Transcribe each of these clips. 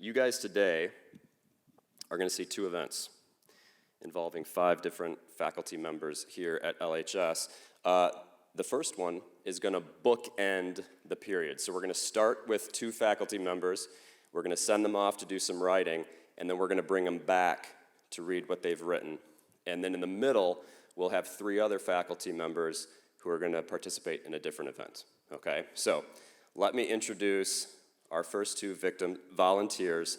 you guys today are going to see two events involving 5 different faculty members here at LHS. The first one is going to bookend the period. So we're going to start with 2 faculty members. We're going to send them off to do some writing, and then we're going to bring them back to read what they've written. And then in the middle, we'll have 3 other faculty members who are going to participate in a different event. Okay? So let me introduce our first 2 volunteers.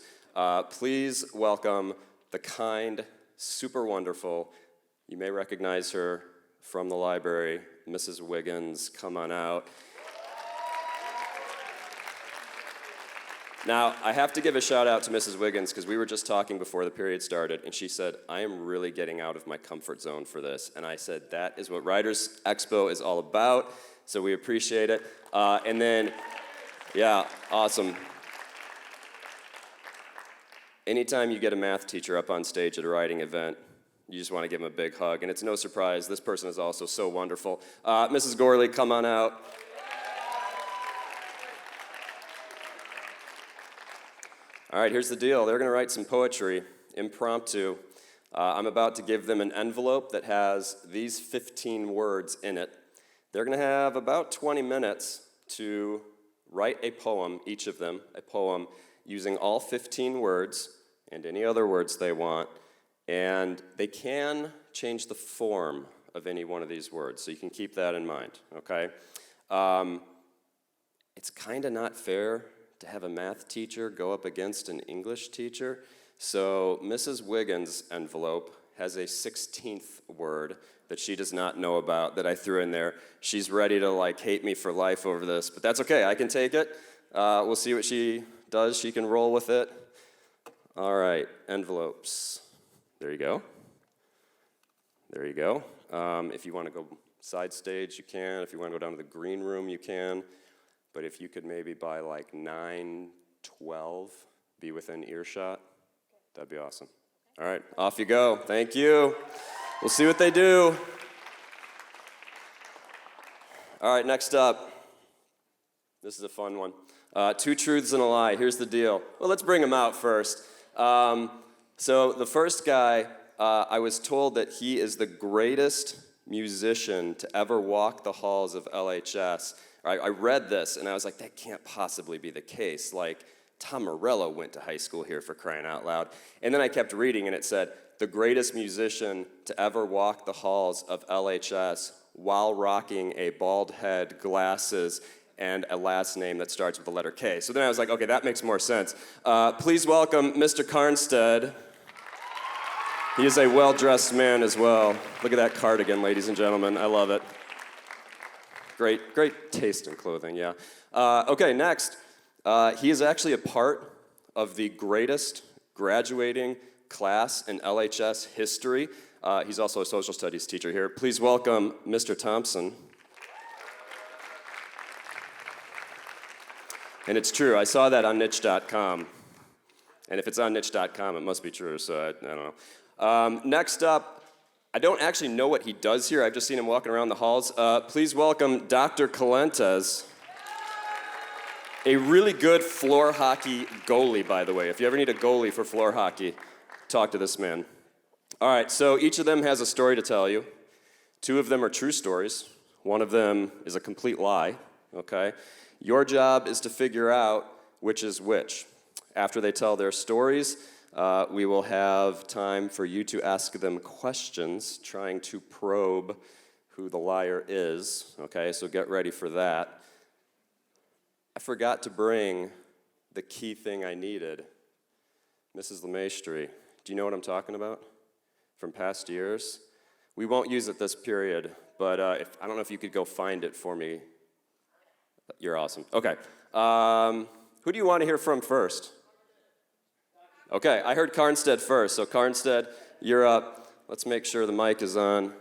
Please welcome the kind, super wonderful, you may recognize her from the library, Mrs. Wiggins. Come on out. Now, I have to give a shout out to Mrs. Wiggins because we were just talking before the period started, and she said, I am really getting out of my comfort zone for this. And I said, that is what Writers Expo is all about, so we appreciate it. And then, yeah, awesome. Anytime you get a math teacher up on stage at a writing event, you just want to give them a big hug. And it's no surprise, this person is also so wonderful. Mrs. Gourley, come on out. All right, here's the deal. They're going to write some poetry, impromptu. I'm about to give them an envelope that has these 15 words in it. They're going to have about 20 minutes to write a poem, each of them, a poem, using all 15 words and any other words they want. And they can change the form of any one of these words, so you can keep that in mind, okay? It's kind of not fair to have a math teacher go up against an English teacher, so Mrs. Wiggins' envelope has a 16th word that she does not know about that I threw in there. She's ready to hate me for life over this, but that's okay, I can take it. We'll see what she does. She can roll with it. All right, envelopes. There you go. There you go. If you want to go side stage, you can. If you want to go down to the green room, you can. But if you could maybe by 9, 12, be within earshot, that'd be awesome. All right, off you go. Thank you. We'll see what they do. All right, next up. This is a fun one. 2 truths and a lie. Here's the deal. Well, let's bring them out first. So the first guy, I was told that he is the greatest musician to ever walk the halls of LHS. I read this, and I was like, that can't possibly be the case. Tom Morello went to high school here, for crying out loud. And then I kept reading, and it said, the greatest musician to ever walk the halls of LHS while rocking a bald head, glasses, and a last name that starts with the letter K. So then I was like, okay, that makes more sense. Please welcome Mr. Karnstedt. He is a well-dressed man as well. Look at that cardigan, ladies and gentlemen. I love it. Great taste in clothing, yeah. Okay, next. He is actually a part of the greatest graduating class in LHS history. He's also a social studies teacher here. Please welcome Mr. Thompson. And it's true, I saw that on niche.com. And if it's on niche.com, it must be true, so I don't know. Next up, I don't actually know what he does here. I've just seen him walking around the halls. Please welcome Dr. Koulentes. A really good floor hockey goalie, by the way. If you ever need a goalie for floor hockey, talk to this man. All right, so each of them has a story to tell you. 2 of them are true stories. 1 of them is a complete lie, okay? Your job is to figure out which is which. After they tell their stories, we will have time for you to ask them questions, trying to probe who the liar is, okay? So get ready for that. I forgot to bring the key thing I needed. Mrs. Lemastry, do you know what I'm talking about from past years? We won't use it this period, but I don't know if you could go find it for me. You're awesome. Okay. Who do you want to hear from first? Okay, I heard Karnstedt first. So Karnstedt, you're up. Let's make sure the mic is on.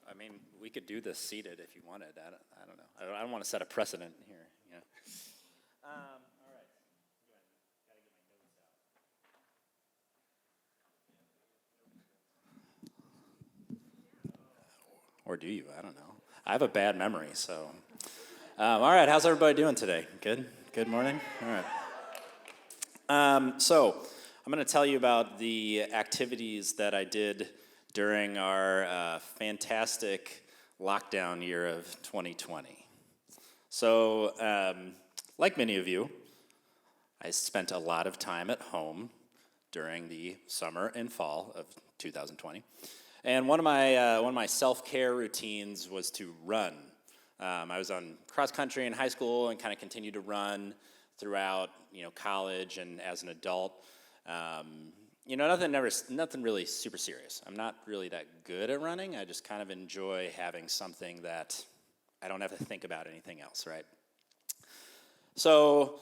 I mean, we could do this seated if you wanted. I don't know. I don't want to set a precedent here. You know. All right. Gotta get my notes out. Or do you? I don't know. I have a bad memory, so. All right, how's everybody doing today? Good? Good morning? All right. So, I'm going to tell you about the activities that I did during our fantastic lockdown year of 2020. So, like many of you, I spent a lot of time at home during the summer and fall of 2020. And one of my self-care routines was to run. I was on cross country in high school and kind of continued to run throughout, college and as an adult. Nothing really super serious. I'm not really that good at running. I just kind of enjoy having something that I don't have to think about anything else, right? So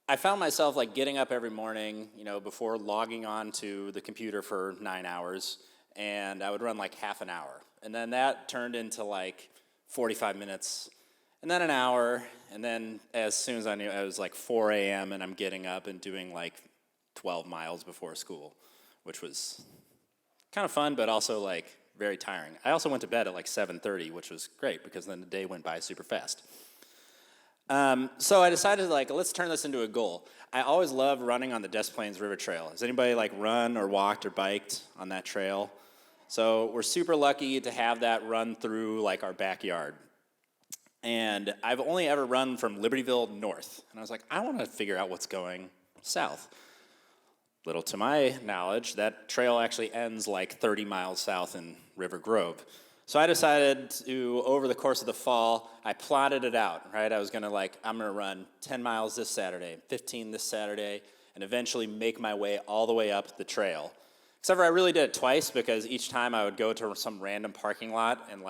I found myself getting up every morning, before logging on to the computer for 9 hours, and I would run half an hour. And then that turned into 45 minutes, and then an hour, and then as soon as I knew, it was 4 a.m. and I'm getting up and doing 12 miles before school, which was kind of fun, but also very tiring. I also went to bed at 7:30, which was great because then the day went by super fast. So I decided let's turn this into a goal. I always loved running on the Des Plaines River Trail. Has anybody run or walked or biked on that trail? So we're super lucky to have that run through our backyard. And I've only ever run from Libertyville north. And I was I want to figure out what's going south. Little to my knowledge, that trail actually ends 30 miles south in River Grove. So I decided to, over the course of the fall, I plotted it out, right? I was going to I'm going to run 10 miles this Saturday, 15 this Saturday, and eventually make my way all the way up the trail. Except for I really did it twice because each time I would go to some random parking lot and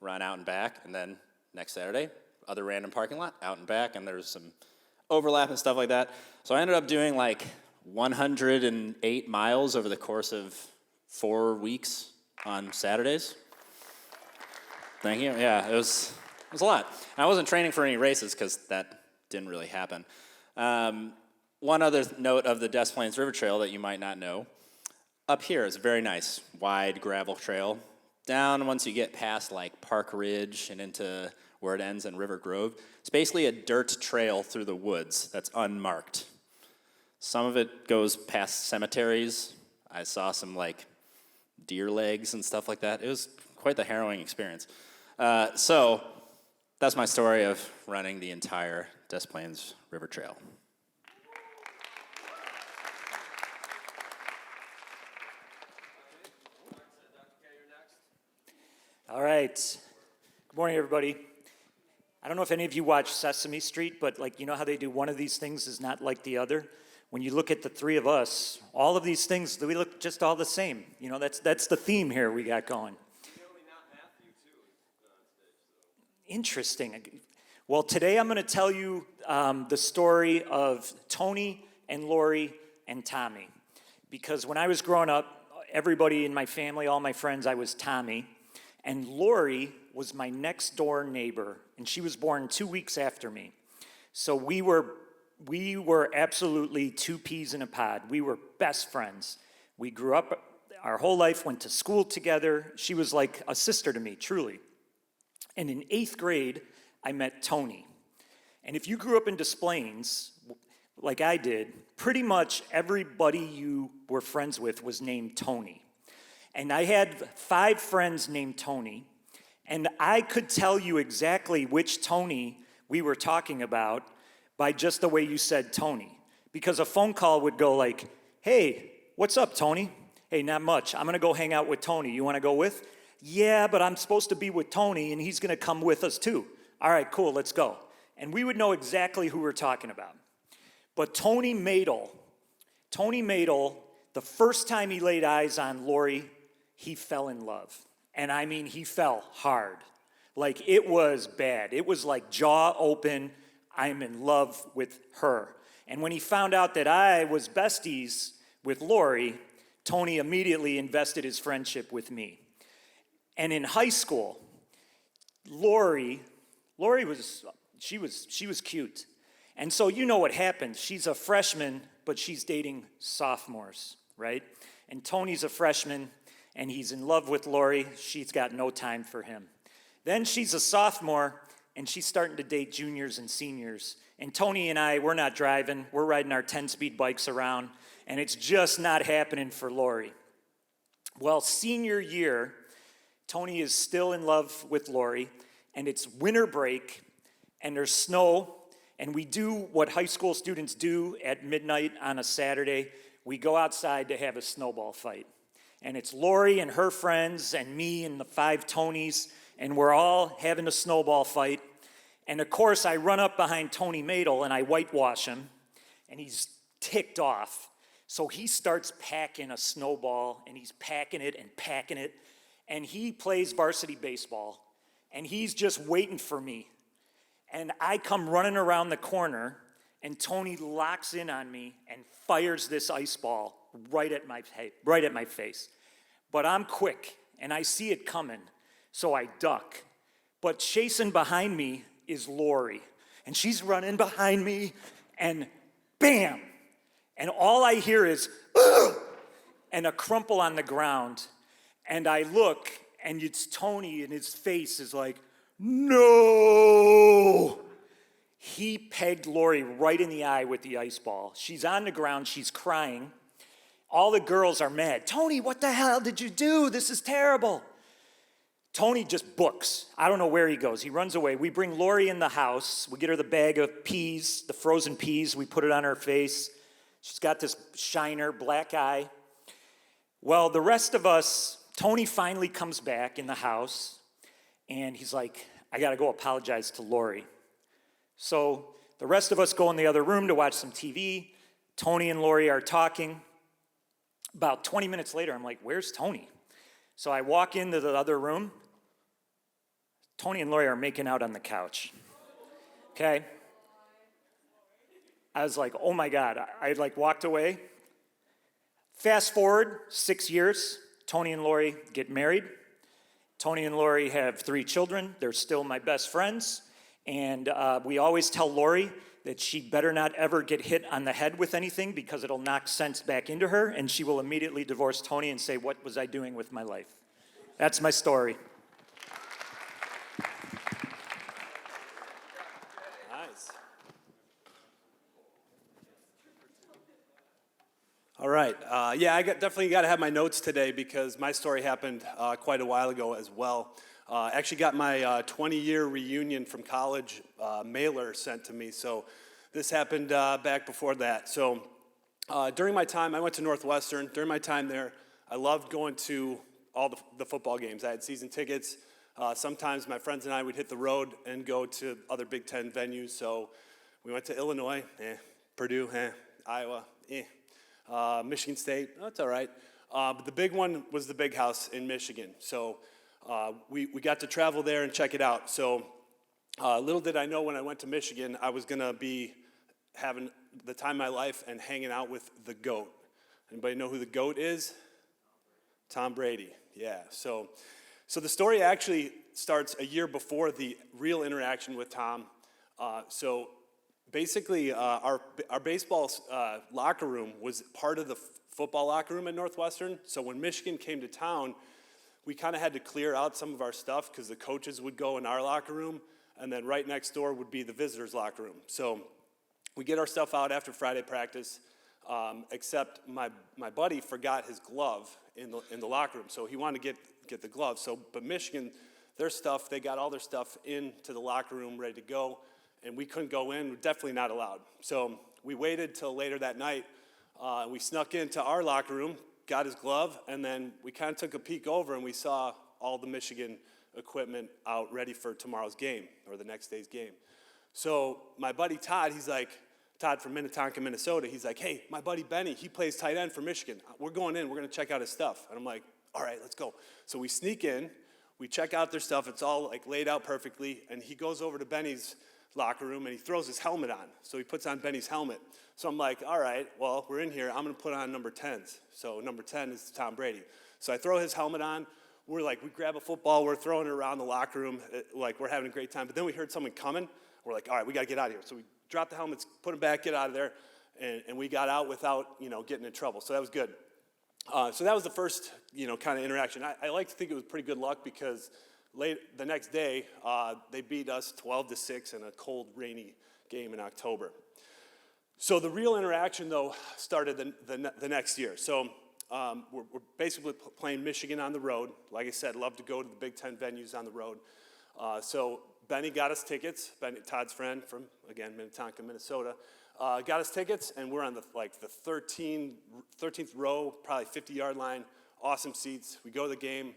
run out and back, and then next Saturday, other random parking lot, out and back, and there's some overlap and stuff like that. So I ended up doing 108 miles over the course of 4 weeks on Saturdays. Thank you. Yeah, it was a lot. And I wasn't training for any races because that didn't really happen. One other note of the Des Plaines River Trail that you might not know, up here is a very nice, wide gravel trail. Down once you get past Park Ridge and into where it ends in River Grove, it's basically a dirt trail through the woods that's unmarked. Some of it goes past cemeteries. I saw some deer legs and stuff like that. It was quite the harrowing experience. So that's my story of running the entire Des Plaines River Trail. All right. Good morning, everybody. I don't know if any of you watch Sesame Street, but you know how they do one of these things is not like the other? When you look at the three of us, all of these things, we look just all the same. That's the theme here we got going. Interesting. Well, today I'm going to tell you the story of Tony and Lori and Tommy. Because when I was growing up, everybody in my family, all my friends, I was Tommy. And Lori was my next door neighbor, and she was born 2 weeks after me. So we were absolutely two peas in a pod. We were best friends. We grew up our whole life, went to school together. She was like a sister to me, truly. And in 8th grade, I met Tony. And if you grew up in Des Plaines, like I did, pretty much everybody you were friends with was named Tony. And I had 5 friends named Tony, and I could tell you exactly which Tony we were talking about by just the way you said Tony. Because a phone call would go hey, what's up, Tony? Hey, not much. I'm going to go hang out with Tony. You want to go with? Yeah, but I'm supposed to be with Tony, and he's going to come with us too. All right, cool, let's go. And we would know exactly who we're talking about. But Tony Madel, the first time he laid eyes on Lori, he fell in love. And I mean, he fell hard. It was bad. It was jaw open, I'm in love with her. And when he found out that I was besties with Lori, Tony immediately invested his friendship with me. And in high school, Lori was cute. And so you know what happened. She's a freshman, but she's dating sophomores, right? And Tony's a freshman, and he's in love with Lori. She's got no time for him. Then she's a sophomore, and she's starting to date juniors and seniors. And Tony and I, we're not driving. We're riding our 10-speed bikes around, and it's just not happening for Lori. Well, senior year, Tony is still in love with Lori, and it's winter break, and there's snow, and we do what high school students do at midnight on a Saturday. We go outside to have a snowball fight. And it's Lori and her friends and me and the 5 Tonys, and we're all having a snowball fight. And of course, I run up behind Tony Madel and I whitewash him, and he's ticked off. So he starts packing a snowball, and he's packing it, and he plays varsity baseball, and he's just waiting for me. And I come running around the corner, and Tony locks in on me and fires this ice ball right at my face. But I'm quick, and I see it coming, so I duck. But chasing behind me is Lori, and she's running behind me, and bam! And all I hear is, ugh! And a crumple on the ground. And I look, and it's Tony, and his face is like, no! He pegged Lori right in the eye with the ice ball. She's on the ground, she's crying. All the girls are mad. Tony, what the hell did you do? This is terrible. Tony just books. I don't know where he goes. He runs away. We bring Lori in the house. We get her the bag of peas, the frozen peas. We put it on her face. She's got this shiner, black eye. Well, the rest of us, Tony finally comes back in the house, and he's like, I got to go apologize to Lori. So the rest of us go in the other room to watch some TV. Tony and Lori are talking. About 20 minutes later, I'm like, where's Tony? So I walk into the other room. Tony and Lori are making out on the couch. Okay? I was like, oh my God. I walked away. Fast forward 6 years, Tony and Lori get married. Tony and Lori have 3 children. They're still my best friends. And we always tell Lori that she better not ever get hit on the head with anything, because it'll knock sense back into her, and she will immediately divorce Tony and say, what was I doing with my life? That's my story. Nice. All right. I definitely got to have my notes today, because my story happened quite a while ago as well. Actually got my 20-year reunion from college mailer sent to me, so this happened back before that. So during my time, I went to Northwestern. During my time there, I loved going to all the football games. I had season tickets. Sometimes my friends and I would hit the road and go to other Big Ten venues. So we went to Illinois, Purdue, Iowa, Michigan State, that's all right. But the big one was the Big House in Michigan. So we got to travel there and check it out. So little did I know when I went to Michigan, I was going to be having the time of my life and hanging out with the GOAT. Anybody know who the GOAT is? Tom Brady, yeah. So the story actually starts a year before the real interaction with Tom. So basically, our baseball locker room was part of the football locker room at Northwestern. So when Michigan came to town, we kind of had to clear out some of our stuff, because the coaches would go in our locker room, and then right next door would be the visitors' locker room. So we get our stuff out after Friday practice, except my buddy forgot his glove in the locker room, so he wanted to get the glove. But Michigan, their stuff, they got all their stuff into the locker room ready to go, and we couldn't go in. We're definitely not allowed. So we waited till later that night. We snuck into our locker room, got his glove, and then we kind of took a peek over, and we saw all the Michigan equipment out ready for tomorrow's game, or the next day's game. So my buddy Todd, Todd from Minnetonka, Minnesota, he's like, hey, my buddy Benny, he plays tight end for Michigan. We're going in, we're going to check out his stuff. And I'm like, all right, let's go. So we sneak in, we check out their stuff, it's all laid out perfectly, and he goes over to Benny's locker room and he throws his helmet on. So he puts on Benny's helmet. So I'm like, all right, well, we're in here, I'm going to put on number 10s. So number 10 is Tom Brady. So I throw his helmet on. We grab a football, we're throwing it around the locker room, we're having a great time. But then we heard someone coming. We're like, all right, we got to get out of here. So we dropped the helmets, put them back, get out of there, and we got out without, getting in trouble. So that was good. So that was the first, kind of interaction. I like to think it was pretty good luck, because the next day, they beat us 12-6 in a cold, rainy game in October. So the real interaction, though, started the next year. So we're basically playing Michigan on the road. Like I said, love to go to the Big Ten venues on the road. So Benny got us tickets. Benny, Todd's friend from, again, Minnetonka, Minnesota, got us tickets, and we're on the 13th row, probably 50-yard line. Awesome seats. We go to the game.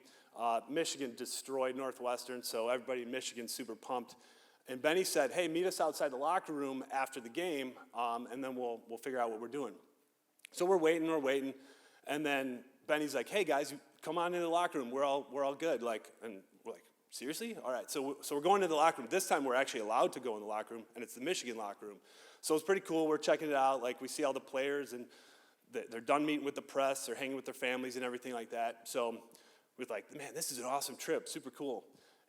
Michigan destroyed Northwestern, so everybody in Michigan super pumped. And Benny said, hey, meet us outside the locker room after the game, and then we'll figure out what we're doing. So we're waiting, and then Benny's like, hey, guys, come on into the locker room. We're all good. And we're like, seriously? All right, so we're going into the locker room. This time we're actually allowed to go in the locker room, and it's the Michigan locker room. So it's pretty cool. We're checking it out. We see all the players, and they're done meeting with the press. They're hanging with their families and everything like that. So we're like, man, this is an awesome trip, super cool.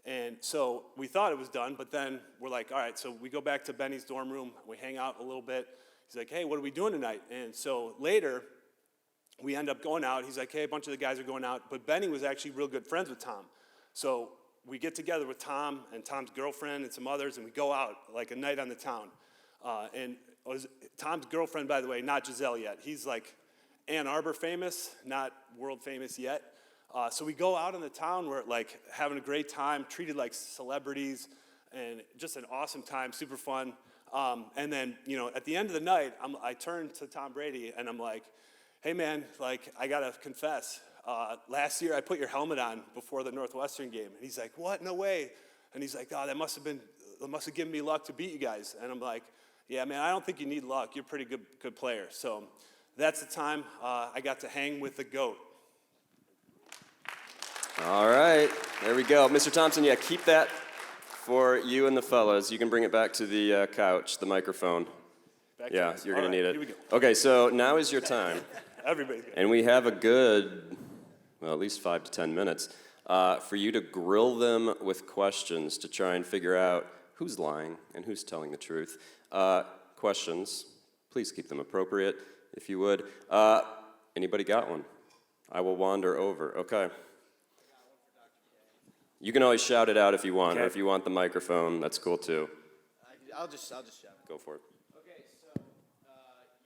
And so we thought it was done, but then we're like, all right, so we go back to Benny's dorm room, we hang out a little bit. He's like, hey, what are we doing tonight? And so later, we end up going out. He's like, hey, a bunch of the guys are going out, but Benny was actually real good friends with Tom. So we get together with Tom and Tom's girlfriend and some others, and we go out like a night on the town. And it was Tom's girlfriend, by the way, not Giselle yet. He's like Ann Arbor famous, not world famous yet. So we go out in the town, we're having a great time, treated like celebrities, and just an awesome time, super fun. And then, at the end of the night, I turn to Tom Brady and I'm like, hey man, I gotta confess, last year I put your helmet on before the Northwestern game. And he's like, what? No way. And he's like, oh, that must have given me luck to beat you guys. And I'm like, yeah, man, I don't think you need luck. You're a pretty good player. So that's the time I got to hang with the GOAT. All right, there we go. Mr. Thompson, yeah, keep that for you and the fellas. You can bring it back to the couch, the microphone. Yeah, you're going to need it. Here we go. Okay, so now is your time. Everybody's good. And we have a good, well, at least 5 to 10 minutes for you to grill them with questions to try and figure out who's lying and who's telling the truth. Questions, please keep them appropriate, if you would. Anybody got one? I will wander over. Okay. You can always shout it out if you want, or if you want the microphone, that's cool too. I'll just shout it. Go for it. Okay, so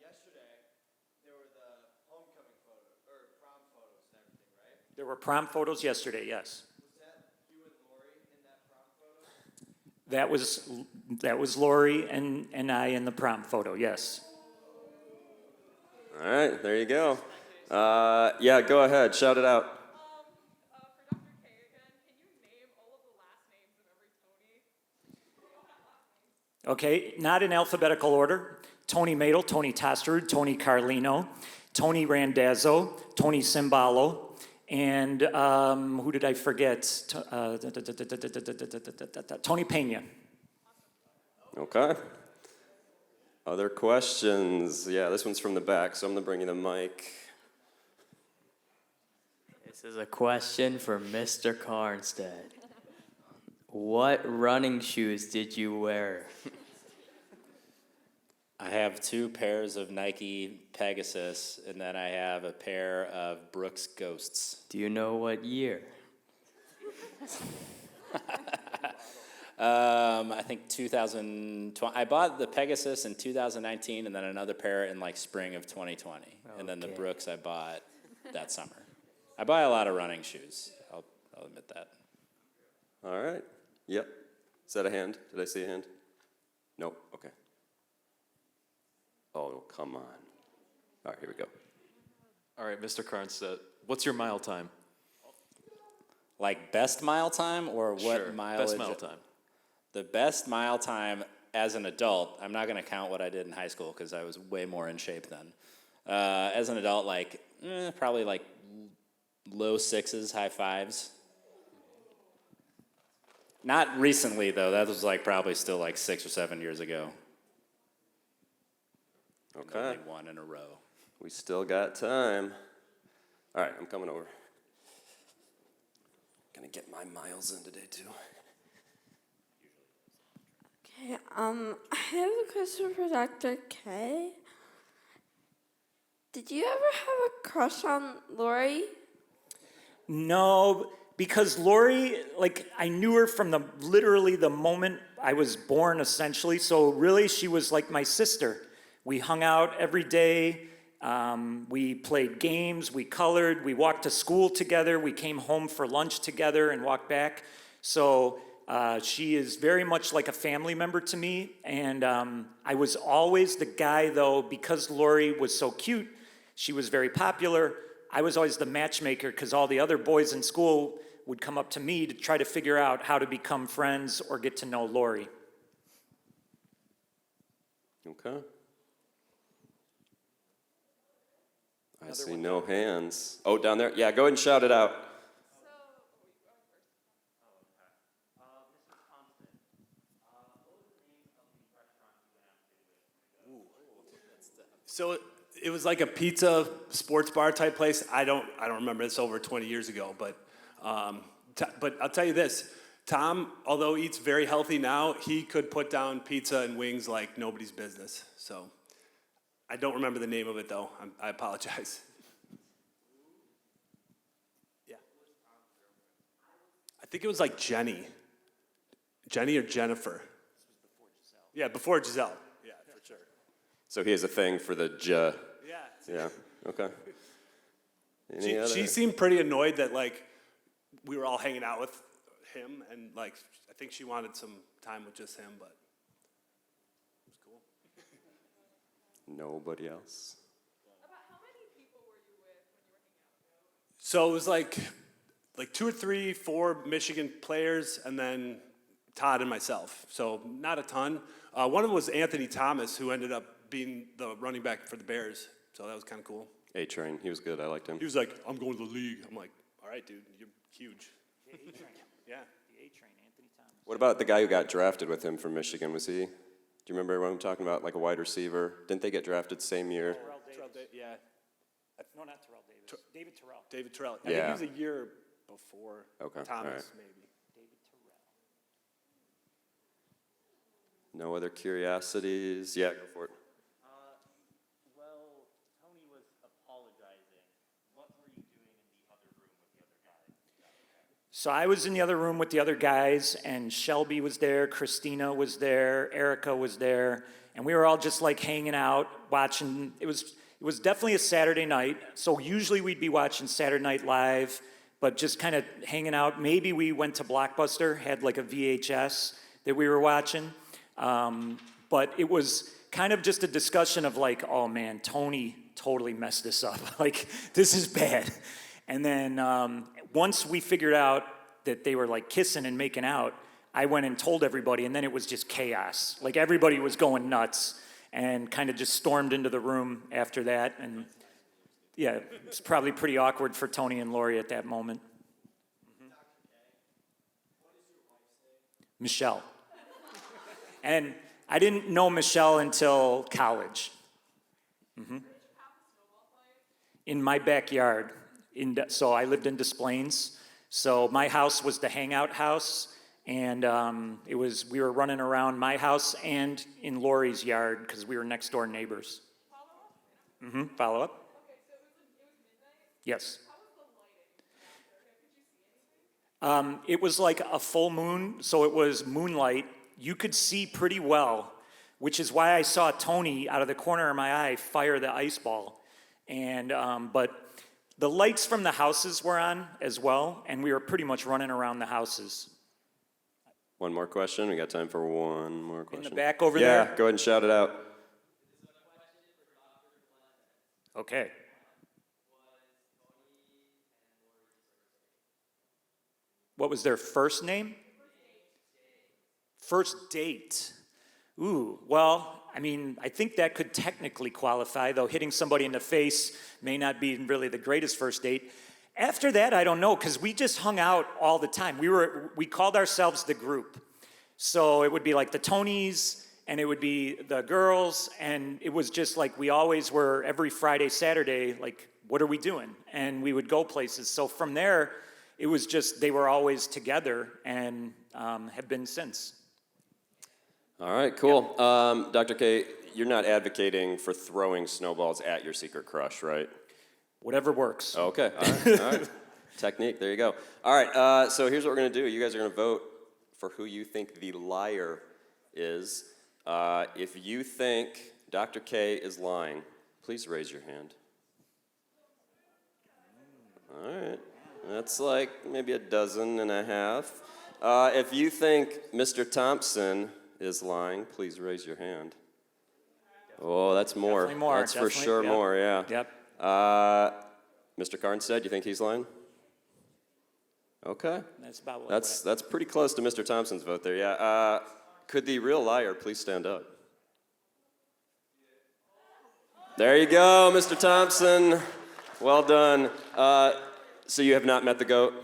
yesterday there were the homecoming photos, or prom photos and everything, right? There were prom photos yesterday, yes. Was that you and Lori in that prom photo? That was Lori and I in the prom photo, yes. All right, there you go. Yeah, go ahead, shout it out. For Dr. K again, can you name all of the last names of every Tony? Okay, not in alphabetical order. Tony Madel, Tony Tosterud, Tony Carlino, Tony Randazzo, Tony Cimbalo, and who did I forget? Tony Pena. Okay. Other questions? Yeah, this one's from the back, so I'm going to bring you the mic. This is a question for Mr. Karnstedt. What running shoes did you wear? I have 2 pairs of Nike Pegasus, and then I have a pair of Brooks Ghosts. Do you know what year? I think 2020. I bought the Pegasus in 2019, and then another pair in spring of 2020. And then the Okay. Brooks I bought that summer. I buy a lot of running shoes. I'll admit that. All right. Yep. Is that a hand? Did I see a hand? Nope. Okay. Oh, come on. All right, here we go. All right, Mr. Karnstedt, what's your mile time? Best mile time or what Sure, mileage? best mile time. The best mile time as an adult, I'm not going to count what I did in high school because I was way more in shape then. As an adult, probably low 6s, high 5s. Not recently, though. That was probably still 6 or 7 years ago. Okay. Only one in a row. We still got time. All right, I'm coming over. Gonna get my miles in today, too. Okay, I have a question for Dr. K. Did you ever have a crush on Lori? No, Because Lori, like, I knew her from literally the moment I was born, essentially. So really, she was like my sister. We hung out every day. We played games. We colored. We walked to school together. We came home for lunch together and walked back. So she is very much like a family member to me. And I was always the guy, though, because Lori was so cute. She was very popular. I was always the matchmaker because all the other boys in school would come up to me to try to figure out how to become friends or get to know Lori. Okay. I see no hands. Oh, down there? Yeah, go ahead and shout it out. So it was like a pizza sports bar type place. I don't remember. It's over 20 years ago, but I'll tell you this. Tom, although eats very healthy now, he could put down pizza and wings like nobody's business. So I don't remember the name of it, though. I apologize. Yeah. I think it was like Jenny. Jenny or Jennifer. Yeah, before Giselle. Yeah, for sure. So he has a thing for the J. Yeah. Yeah, okay. She seemed pretty annoyed that, like, we were all hanging out with him, and, like, I think she wanted some time with just him, but it was cool. Nobody else? About how many people were you with when you were hanging out? So it was like 2 or 3, 4 Michigan players, and then Todd and myself. So not a ton. One of them was Anthony Thomas, who ended up being the running back for the Bears. So that was kind of cool. A-Train, he was good, I liked him. He was like, I'm going to the league. I'm like, all right, dude, you're huge. The A-Train. Yeah. The A-Train, Anthony Thomas. What about the guy who got drafted with him from Michigan? Was he? Do you remember what I'm talking about? Like a wide receiver? Didn't they get drafted same year? Terrell Davis. Yeah. No, not Terrell Davis. David Terrell. David Terrell. I Yeah. think he was a year before Okay, Thomas, all right. maybe. David Terrell. No other curiosities? Yeah, go for it. Well, Tony was apologizing. What were you doing in the other room with the other guys? So I was in the other room with the other guys, and Shelby was there, Christina was there, Erica was there, and we were all just like hanging out, watching. It was definitely a Saturday night, so usually we'd be watching Saturday Night Live, but just kind of hanging out. Maybe we went to Blockbuster, had like a VHS that we were watching, but it was kind of just a discussion of like, oh man, Tony totally messed this up. Like, this is bad. And then once we figured out that they were like kissing and making out, I went and told everybody, and then it was just chaos. Like, everybody was going nuts and kind of just stormed into the room after that. And yeah, it's probably pretty awkward for Tony and Lori at that moment. Michelle. And I didn't know Michelle until college. In my backyard. So I lived in Des Plaines. So my house was the hangout house, and we were running around my house and in Lori's yard because we were next door neighbors. Follow up? Okay, so it was midnight? Yes. How was the lighting? Could you see anything? It was like a full moon, so it was moonlight. You could see pretty well, which is why I saw Tony out of the corner of my eye fire the ice ball. And but the lights from the houses were on as well, and we were pretty much running around the houses. One more question? We got time for one more question. In the back over yeah, there? go ahead and shout it out. Okay. What was their first name? First date. Ooh, well, I mean, I think that could technically qualify, though hitting somebody in the face may not be really the greatest first date. After that, I don't know, because we just hung out all the time. We called ourselves the group. So it would be like the Tonys, and it would be the girls, and it was just like we always were every Friday, Saturday, like, what are we doing? And we would go places. So from there, it was just they were always together and have been since. All right, cool. Dr. K, you're not advocating for throwing snowballs at your secret crush, right? Whatever works. Okay, all right, all right. Technique, there you go. All right, so here's what we're going to do. You guys are going to vote for who you think the liar is. If you think Dr. K is lying, please raise your hand. All right, that's like maybe 1.5 dozen. If you think Mr. Thompson is lying, please raise your hand. Oh, that's more. Definitely more. That's Definitely, for sure yep. more, yeah. Yep. Mr. Karnstedt, you think he's lying? Okay. That's about what. That's pretty close to Mr. Thompson's vote there, yeah. Could the real liar please stand up? There you go, Mr. Thompson. Well done. So you have not met the GOAT?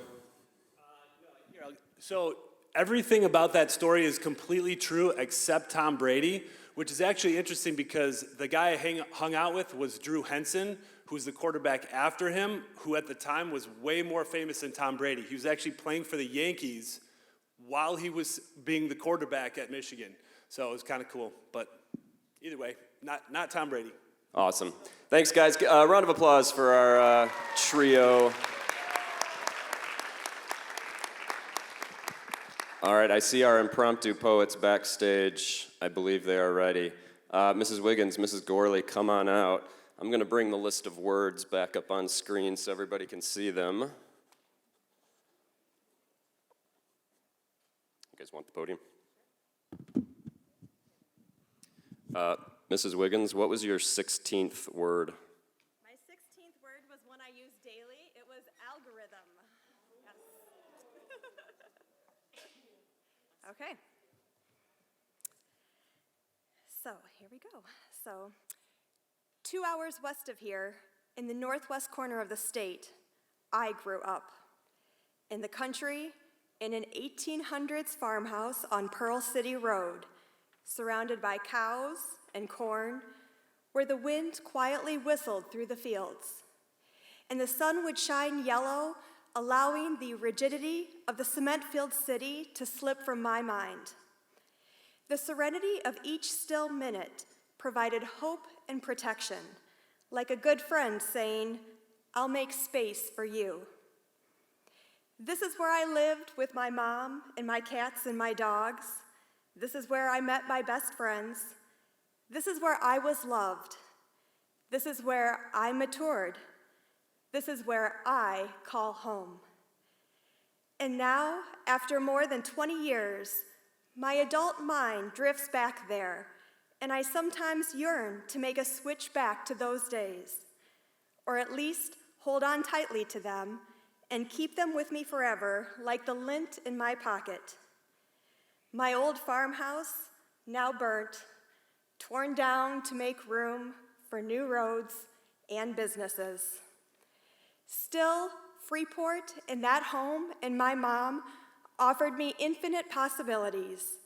So everything about that story is completely true except Tom Brady, which is actually interesting because the guy I hung out with was Drew Henson, who's the quarterback after him, who at the time was way more famous than Tom Brady. He was actually playing for the Yankees while he was being the quarterback at Michigan. So it was kind of cool. But either way, not Tom Brady. Awesome. Thanks, guys. Round of applause for our trio. All right, I see our impromptu poets backstage. I believe they are ready. Mrs. Wiggins, Mrs. Gourley, come on out. I'm going to bring the list of words back up on screen so everybody can see them. You guys want the podium? Mrs. Wiggins, what was your 16th word? My 16th word was one I use daily. It was algorithm. Yes. Okay. So here we go. So 2 hours west of here, in the northwest corner of the state, I grew up. In the country, in an 1800s farmhouse on Pearl City Road, surrounded by cows and corn, where the wind quietly whistled through the fields, and the sun would shine yellow, allowing the rigidity of the cement-filled city to slip from my mind. The serenity of each still minute provided hope and protection, like a good friend saying, "I'll make space for you." This is where I lived with my mom and my cats and my dogs. This is where I met my best friends. This is where I was loved. This is where I matured. This is where I call home. And now, after more than 20 years, my adult mind drifts back there, and I sometimes yearn to make a switch back to those days, or at least hold on tightly to them and keep them with me forever, like the lint in my pocket. My old farmhouse, now burnt, torn down to make room for new roads and businesses. Still, Freeport and that home and my mom offered me infinite possibilities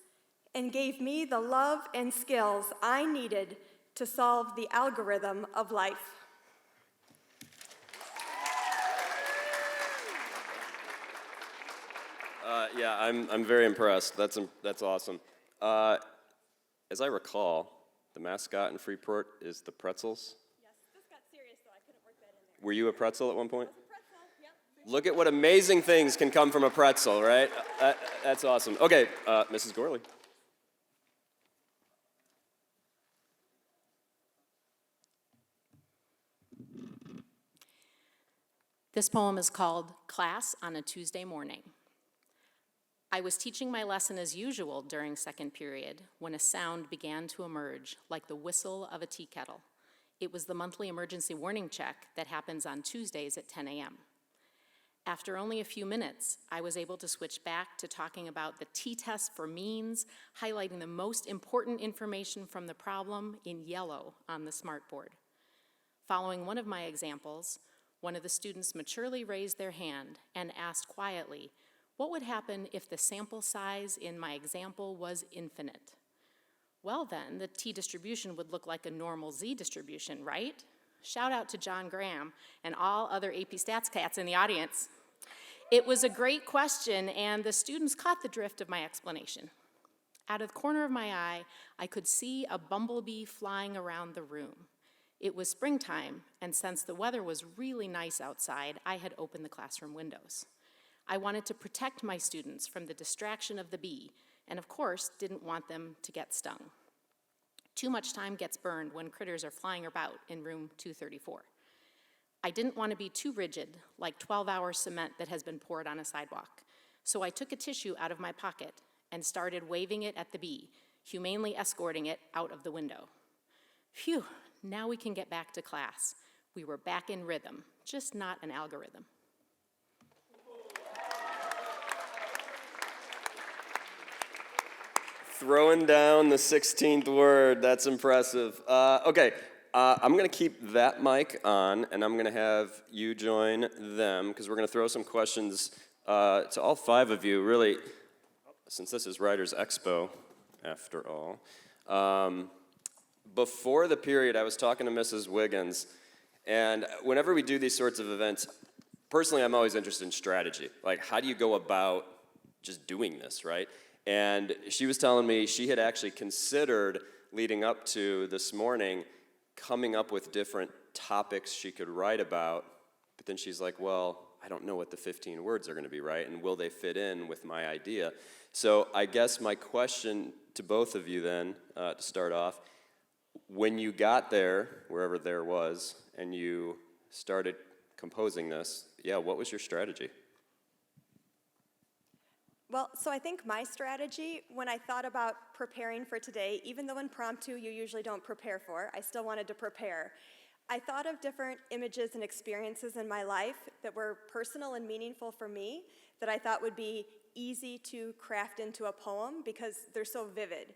and gave me the love and skills I needed to solve the algorithm of life. Yeah, I'm very impressed. That's awesome. As I recall, the mascot in Freeport is the pretzels. Yes, this got serious though. I couldn't work that in there. Were you a pretzel at one point? Pretzel, yep. Look at what amazing things can come from a pretzel, right? That's awesome. Okay, Mrs. Gourley. This poem is called Class on a Tuesday Morning. I was teaching my lesson as usual during second period when a sound began to emerge like the whistle of a tea kettle. It was the monthly emergency warning check that happens on Tuesdays at 10 a.m. After only a few minutes, I was able to switch back to talking about the t-test for means, highlighting the most important information from the problem in yellow on the smartboard. Following one of my examples, one of the students maturely raised their hand and asked quietly, what would happen if the sample size in my example was infinite? Well then, the t-distribution would look like a normal z-distribution, right? Shout out to John Graham and all other AP Stats cats in the audience. It was a great question, and the students caught the drift of my explanation. Out of the corner of my eye, I could see a bumblebee flying around the room. It was springtime, and since the weather was really nice outside, I had opened the classroom windows. I wanted to protect my students from the distraction of the bee, and of course, didn't want them to get stung. Too much time gets burned when critters are flying about in room 234. I didn't want to be too rigid, like 12-hour cement that has been poured on a sidewalk. So I took a tissue out of my pocket and started waving it at the bee, humanely escorting it out of the window. Phew, now we can get back to class. We were back in rhythm, just not an algorithm. Throwing down the 16th word, that's impressive. Okay, I'm gonna keep that mic on, and I'm gonna have you join them, because we're gonna throw some questions to all 5 of you, really, since this is Writers Expo, after all. Before the period, I was talking to Mrs. Wiggins, and whenever we do these sorts of events, personally, I'm always interested in strategy. Like, how do you go about just doing this, right? And she was telling me she had actually considered, leading up to this morning, coming up with different topics she could write about, but then she's like, well, I don't know what the 15 words are gonna be, right? And will they fit in with my idea? So I guess my question to both of you then, to start off, when you got there, wherever there was, and you started composing this, yeah, what was your strategy? Well, so I think my strategy, when I thought about preparing for today, even though impromptu you usually don't prepare for, I still wanted to prepare. I thought of different images and experiences in my life that were personal and meaningful for me that I thought would be easy to craft into a poem because they're so vivid.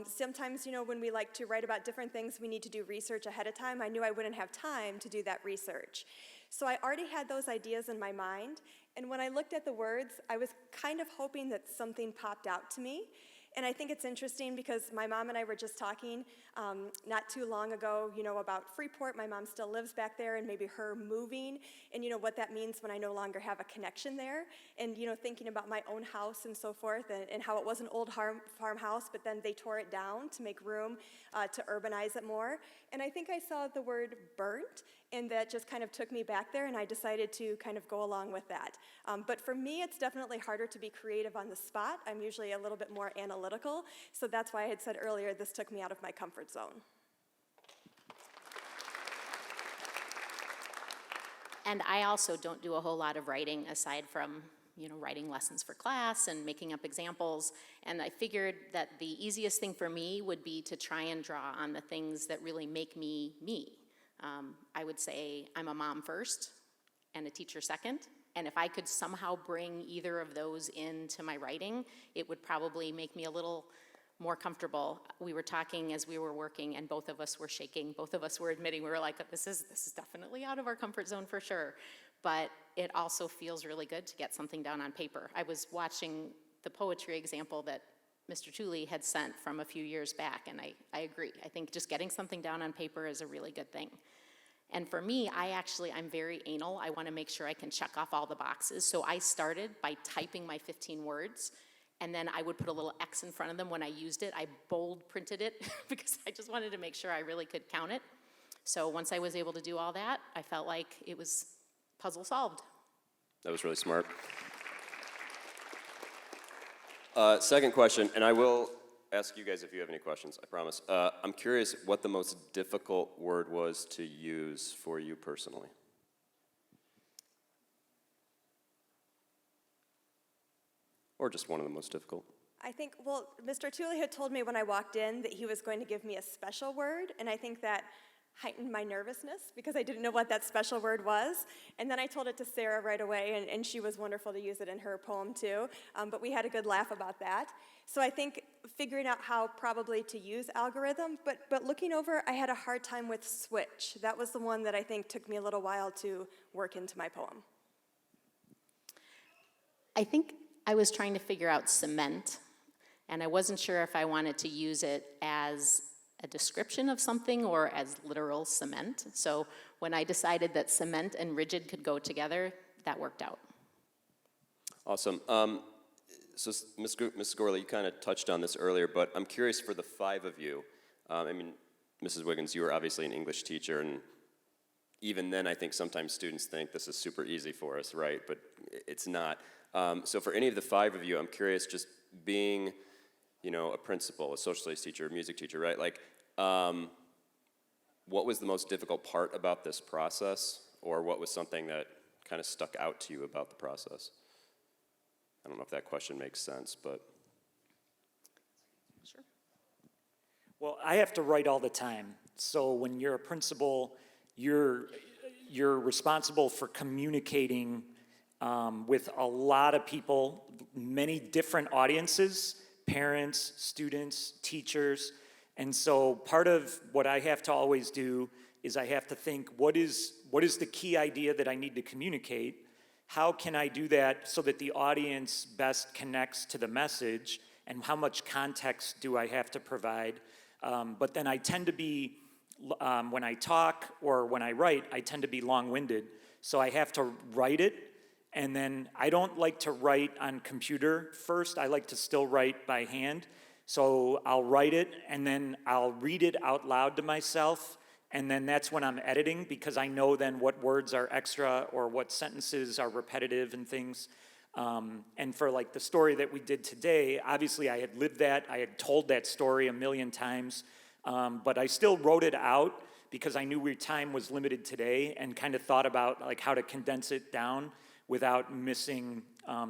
Sometimes, when we like to write about different things, we need to do research ahead of time. I knew I wouldn't have time to do that research. So I already had those ideas in my mind, and when I looked at the words, I was kind of hoping that something popped out to me. And I think it's interesting because my mom and I were just talking not too long ago, about Freeport. My mom still lives back there, and maybe her moving, and what that means when I no longer have a connection there. And thinking about my own house and so forth, and how it was an old farmhouse, but then they tore it down to make room to urbanize it more. And I think I saw the word burnt, and that just kind of took me back there, and I decided to kind of go along with that. But for me, it's definitely harder to be creative on the spot. I'm usually a little bit more analytical, so that's why I had said earlier this took me out of my comfort zone. And I also don't do a whole lot of writing aside from, writing lessons for class and making up examples. And I figured that the easiest thing for me would be to try and draw on the things that really make me me. I would say I'm a mom first and a teacher second. And if I could somehow bring either of those into my writing, it would probably make me a little more comfortable. We were talking as we were working, and both of us were shaking. Both of us were admitting, we were like, this is definitely out of our comfort zone for sure. But it also feels really good to get something down on paper. I was watching the poetry example that Mr. Tooley had sent from a few years back, and I agree. I think just getting something down on paper is a really good thing. And for me, I'm very anal. I want to make sure I can check off all the boxes. So I started by typing my 15 words, and then I would put a little X in front of them when I used it. I bold printed it because I just wanted to make sure I really could count it. So once I was able to do all that, I felt like it was puzzle solved. That was really smart. Second question, and I will ask you guys if you have any questions, I promise. I'm curious what the most difficult word was to use for you personally. Or just one of the most difficult. I think, Mr. Tooley had told me when I walked in that he was going to give me a special word, and I think that heightened my nervousness because I didn't know what that special word was. And then I told it to Sarah right away, and she was wonderful to use it in her poem too. But we had a good laugh about that. So I think figuring out how probably to use algorithm, but looking over, I had a hard time with switch. That was the one that I think took me a little while to work into my poem. I think I was trying to figure out cement, and I wasn't sure if I wanted to use it as a description of something or as literal cement. So when I decided that cement and rigid could go together, that worked out. Awesome. So Ms. Gourley, you kind of touched on this earlier, but I'm curious for the 5 of you. Mrs. Wiggins, you were obviously an English teacher, and even then I think sometimes students think this is super easy for us, right? But it's not. So for any of the 5 of you, I'm curious, just being, a principal, a social studies teacher, a music teacher, right? Like, what was the most difficult part about this process, or what was something that kind of stuck out to you about the process? I don't know if that question makes sense, but. Sure. Well, I have to write all the time. So when you're a principal, you're responsible for communicating with a lot of people, many different audiences, parents, students, teachers. And so part of what I have to always do is I have to think, what is the key idea that I need to communicate? How can I do that so that the audience best connects to the message? And how much context do I have to provide? But then I tend to be, when I talk or when I write, I tend to be long-winded. So I have to write it, and then I don't like to write on computer first. I like to still write by hand. So I'll write it, and then I'll read it out loud to myself, and then that's when I'm editing, because I know then what words are extra or what sentences are repetitive and things. And for like the story that we did today, obviously I had lived that, I had told that story a million times, but I still wrote it out because I knew time was limited today, and kind of thought about like how to condense it down without missing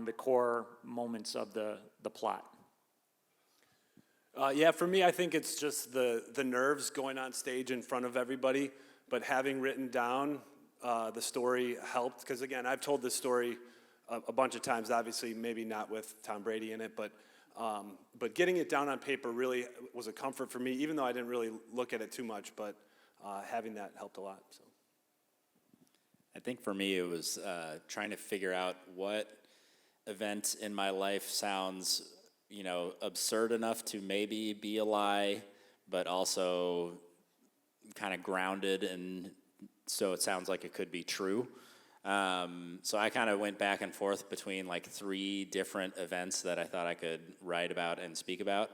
the core moments of the plot. Yeah, for me, I think it's just the nerves going on stage in front of everybody, but having written down the story helped, because again, I've told this story a bunch of times, obviously maybe not with Tom Brady in it, but getting it down on paper really was a comfort for me, even though I didn't really look at it too much, but having that helped a lot. So. I think for me it was trying to figure out what event in my life sounds, absurd enough to maybe be a lie, but also kind of grounded, and so it sounds like it could be true. So I kind of went back and forth between like 3 different events that I thought I could write about and speak about.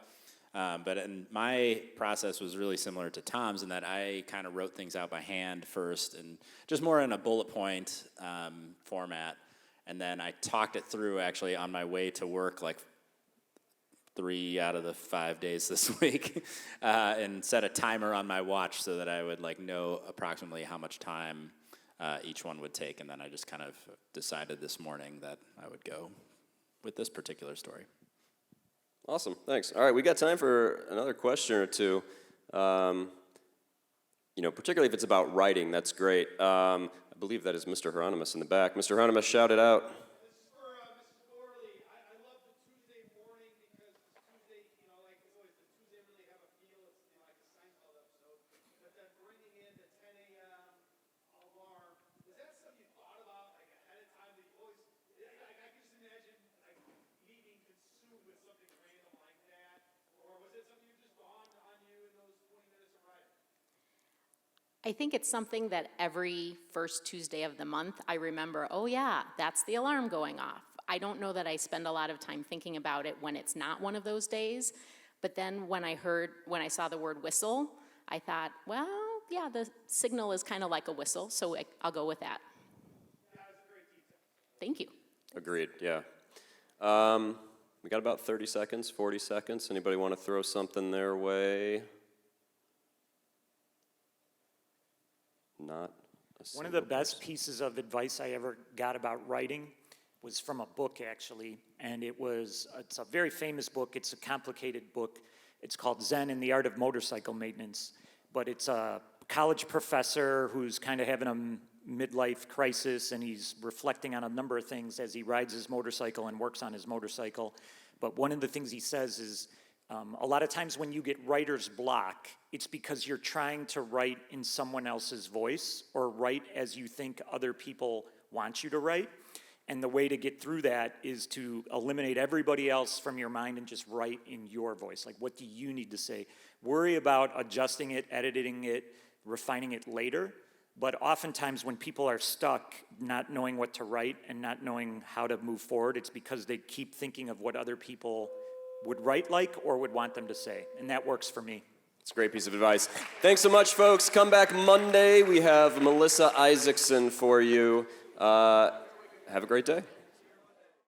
But my process was really similar to Tom's in that I kind of wrote things out by hand first, and just more in a bullet point format. And then I talked it through actually on my way to work, like 3 out of the 5 days this week, and set a timer on my watch so that I would like know approximately how much time each one would take. And then I just kind of decided this morning that I would go with this particular story. Awesome, thanks. All right, we got time for another question or two. Particularly if it's about writing, that's great. I believe that is Mr. Hieronymus in the back. Mr. Hieronymus, shout it out. This is for Mrs. Gourley. I love the Tuesday morning because Tuesday, like always, the Tuesday really have a feel. It's like a Seinfeld episode. But then bringing in the 10 a.m. alarm, is that something you thought about like ahead of time? That you always, I can just imagine like me being consumed with something random like that, or was it something you just dawned on you in those 20 minutes of writing? I think it's something that every first Tuesday of the month I remember, oh yeah, that's the alarm going off. I don't know that I spend a lot of time thinking about it when it's not one of those days, but then when I saw the word whistle, I thought, well, yeah, the signal is kind of like a whistle, so I'll go with that. That was a great detail. Thank you. Agreed, yeah. We got about 30 seconds, 40 seconds. Anybody want to throw something their way? Not a One of the single best person. pieces of advice I ever got about writing was from a book, actually, and it's a very famous book. It's a complicated book. It's called Zen and the Art of Motorcycle Maintenance, but it's a college professor who's kind of having a midlife crisis, and he's reflecting on a number of things as he rides his motorcycle and works on his motorcycle. But one of the things he says is, a lot of times when you get writer's block, it's because you're trying to write in someone else's voice or write as you think other people want you to write. And the way to get through that is to eliminate everybody else from your mind and just write in your voice. Like, what do you need to say? Worry about adjusting it, editing it, refining it later. But oftentimes when people are stuck not knowing what to write and not knowing how to move forward, it's because they keep thinking of what other people would write like or would want them to say, and that works for me. It's a great piece of advice. Thanks so much, folks. Come back Monday. We have Melissa Isaacson for you. Have a great day.